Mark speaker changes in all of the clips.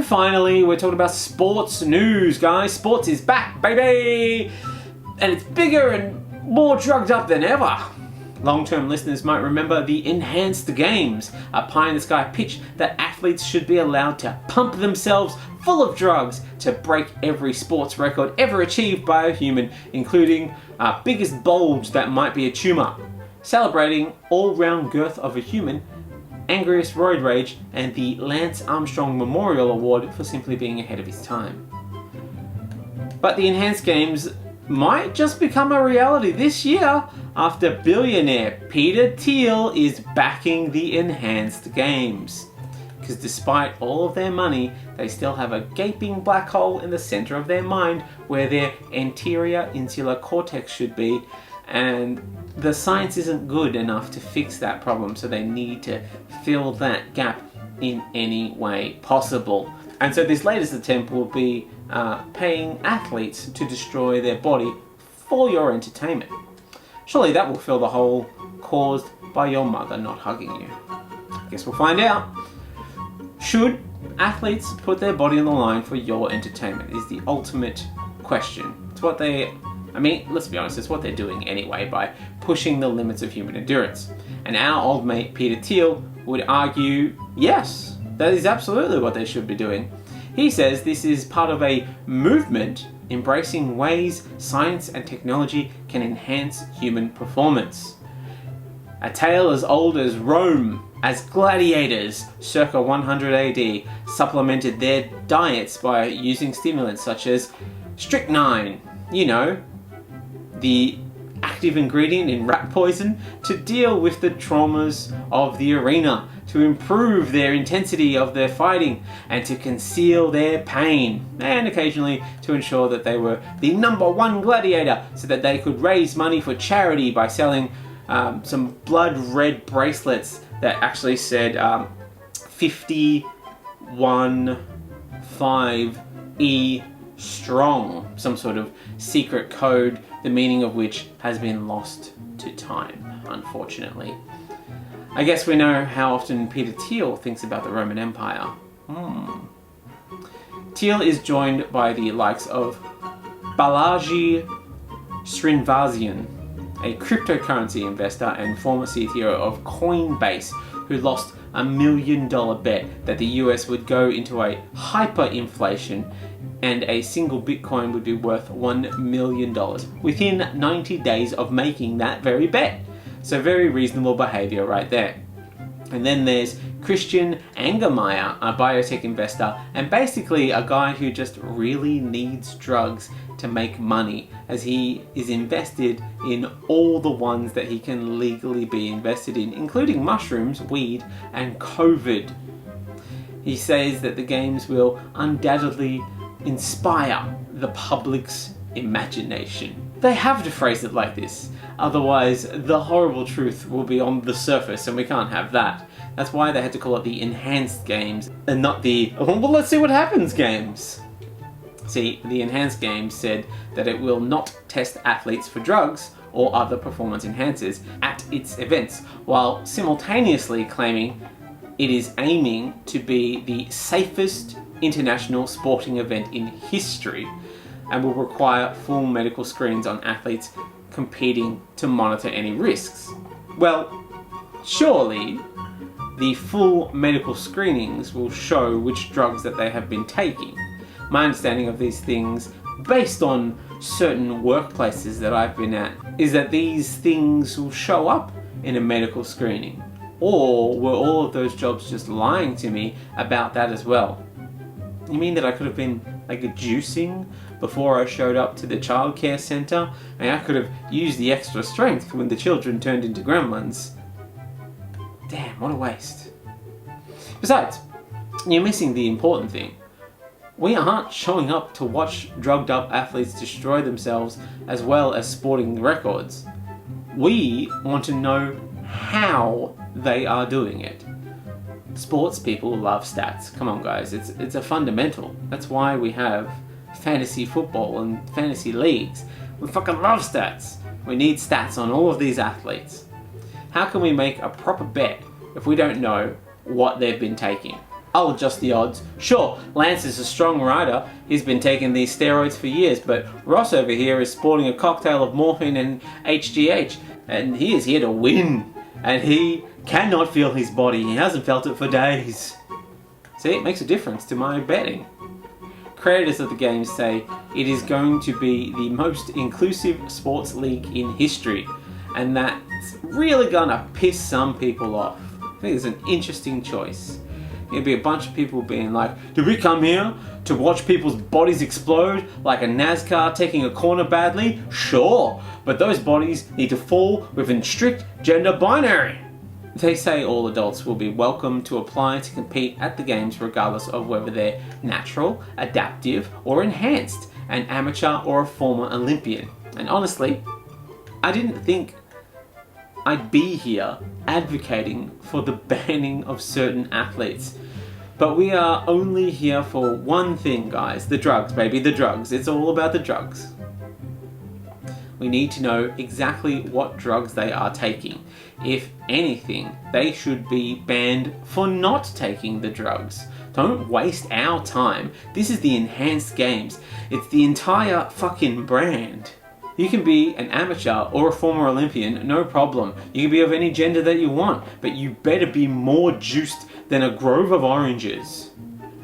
Speaker 1: finally, we're talking about sports news, guys. Sports is back, baby! And it's bigger and more drugged up than ever. Long-term listeners might remember the Enhanced Games, a pie-in-the-sky pitch that athletes should be allowed to pump themselves full of drugs to break every sports record ever achieved by a human, including biggest bulge that might be a tumour, celebrating all-round girth of a human, angriest roid rage, and the Lance Armstrong Memorial Award for simply being ahead of his time. But the Enhanced Games might just become a reality this year after billionaire Peter Thiel is backing the Enhanced Games. Because despite all of their money, they still have a gaping black hole in the center of their mind where their anterior insular cortex should be, and the science isn't good enough to fix that problem, so they need to fill that gap in any way possible. And so this latest attempt will be paying athletes to destroy their body for your entertainment. Surely that will fill the hole caused by your mother not hugging you. I guess we'll find out. Should athletes put their body on the line for your entertainment is the ultimate question. It's what let's be honest, it's what they're doing anyway by pushing the limits of human endurance. And our old mate Peter Thiel would argue, yes, that is absolutely what they should be doing. He says this is part of a movement embracing ways science and technology can enhance human performance. A tale as old as Rome, as gladiators circa 100 AD supplemented their diets by using stimulants such as strychnine, the active ingredient in rat poison, to deal with the traumas of the arena, to improve their intensity of their fighting, and to conceal their pain, and occasionally to ensure that they were the #1 gladiator so that they could raise money for charity by selling some blood red bracelets that actually said 515E strong, some sort of secret code, the meaning of which has been lost to time, unfortunately. I guess we know how often Peter Thiel thinks about the Roman Empire. Thiel is joined by the likes of Balaji Srinivasan, a cryptocurrency investor and former CTO of Coinbase, who lost $1 million bet that the US would go into a hyperinflation and a single Bitcoin would be worth $1 million within 90 days of making that very bet. So very reasonable behavior right there. And then there's Christian Angermayer, a biotech investor and basically a guy who just really needs drugs to make money, as he is invested in all the ones that he can legally be invested in, including mushrooms, weed, and COVID. He says that the games will undoubtedly inspire the public's imagination. They have to phrase it like this, otherwise the horrible truth will be on the surface and we can't have that. That's why they had to call it the Enhanced Games and not the, well, let's see what happens games. See, the Enhanced Games said that it will not test athletes for drugs or other performance enhancers at its events, while simultaneously claiming it is aiming to be the safest international sporting event in history and will require full medical screens on athletes competing to monitor any risks. Well, surely the full medical screenings will show which drugs that they have been taking. My understanding of these things, based on certain workplaces that I've been at, is that these things will show up in a medical screening. Or were all of those jobs just lying to me about that as well? You mean that I could have been like juicing before I showed up to the childcare centre? And I could have used the extra strength when the children turned into gremlins. Damn, what a waste. Besides, you're missing the important thing. We aren't showing up to watch drugged up athletes destroy themselves as well as sporting records. We want to know how they are doing it. Sports people love stats. Come on guys, it's a fundamental. That's why we have fantasy football and fantasy leagues. We fucking love stats. We need stats on all of these athletes. How can we make a proper bet if we don't know what they've been taking? I'll adjust the odds. Sure, Lance is a strong rider. He's been taking these steroids for years, but Ross over here is sporting a cocktail of morphine and HGH, and he is here to win. And he cannot feel his body. He hasn't felt it for days. See, it makes a difference to my betting. Creators of the game say it is going to be the most inclusive sports league in history, and that's really gonna piss some people off. I think it's an interesting choice. It'll be a bunch of people being like, did we come here to watch people's bodies explode like a NASCAR taking a corner badly? Sure, but those bodies need to fall within strict gender binary. They say all adults will be welcome to apply to compete at the games regardless of whether they're natural, adaptive, or enhanced, an amateur or a former Olympian. And honestly, I didn't think I'd be here advocating for the banning of certain athletes. But we are only here for one thing, guys. The drugs, baby, the drugs. It's all about the drugs. We need to know exactly what drugs they are taking. If anything, they should be banned for not taking the drugs. Don't waste our time. This is the Enhanced Games. It's the entire fucking brand. You can be an amateur or a former Olympian, no problem. You can be of any gender that you want, but you better be more juiced than a grove of oranges.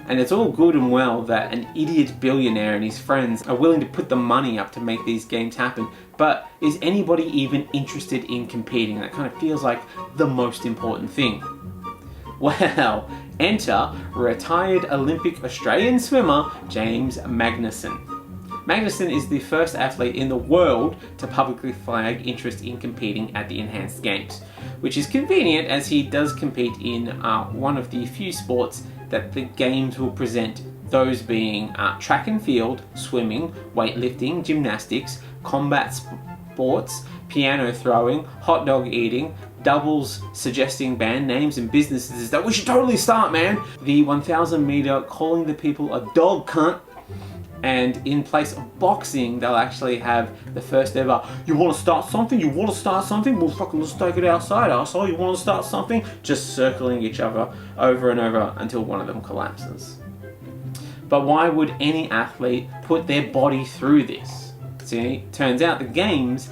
Speaker 1: And it's all good and well that an idiot billionaire and his friends are willing to put the money up to make these games happen, but is anybody even interested in competing? That kind of feels like the most important thing. Well, enter retired Olympic Australian swimmer James Magnussen. Magnussen is the first athlete in the world to publicly flag interest in competing at the Enhanced Games, which is convenient as he does compete in one of the few sports that the Games will present, those being track and field, swimming, weightlifting, gymnastics, combat sports, piano throwing, hot dog eating, doubles suggesting band names and businesses that we should totally start, man. The 1,000 meter calling the people a dog cunt. And in place of boxing, they'll actually have the first ever, you want to start something? You want to start something? Well, fucking let's take it outside, arsehole. You want to start something? Just circling each other over and over until one of them collapses. But why would any athlete put their body through this? See, turns out the games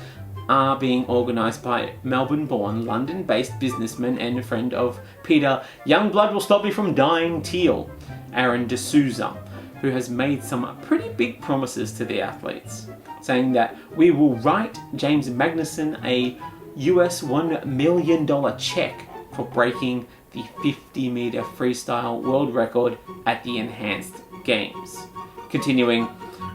Speaker 1: are being organised by Melbourne-born, London-based businessman and friend of Peter Youngblood will stop me from dying Teal, Aaron D'Souza, who has made some pretty big promises to the athletes, saying that we will write James Magnussen a US $1 million check for breaking the 50-meter freestyle world record at the Enhanced Games. Continuing,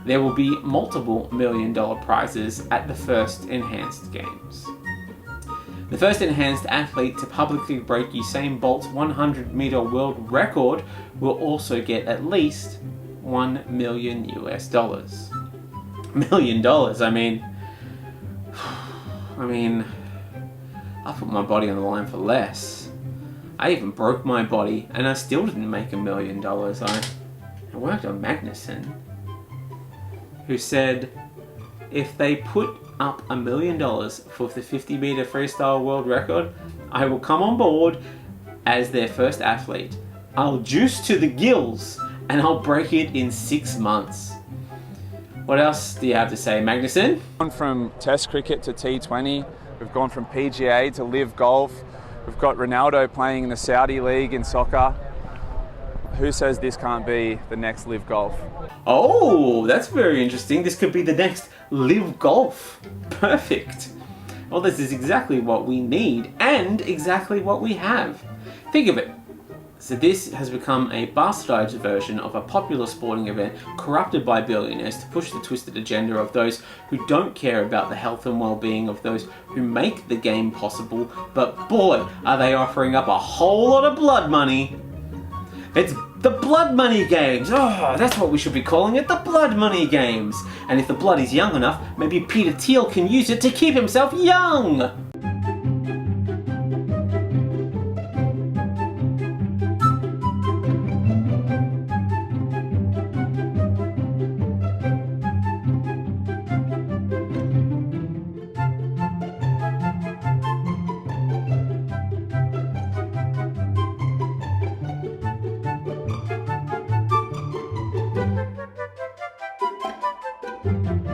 Speaker 1: there will be multiple $1 million prizes at the first Enhanced Games. The first enhanced athlete to publicly break Usain Bolt's 100-meter world record will also get at least $1 million US. $1 million, I mean, I put my body on the line for less. I even broke my body and I still didn't make $1 million. I worked on Magnussen, who said if they put up $1 million for the 50-meter freestyle world record, I will come on board as their first athlete. I'll juice to the gills and I'll break it in 6 months. What else do you have to say, Magnussen?
Speaker 2: We've gone from Test cricket to T20. We've gone from PGA to Live Golf. We've got Ronaldo playing in the Saudi League in soccer. Who says this can't be the next Live Golf?
Speaker 1: Oh, that's very interesting. This could be the next Live Golf. Perfect. Well, this is exactly what we need and exactly what we have. Think of it. So this has become a bastardized version of a popular sporting event corrupted by billionaires to push the twisted agenda of those who don't care about the health and well-being of those who make the game possible, but boy, are they offering up a whole lot of blood money. It's the Blood Money Games! Oh, that's what we should be calling it, the Blood Money Games! And if the blood is young enough, maybe Peter Thiel can use it to keep himself young! Bye.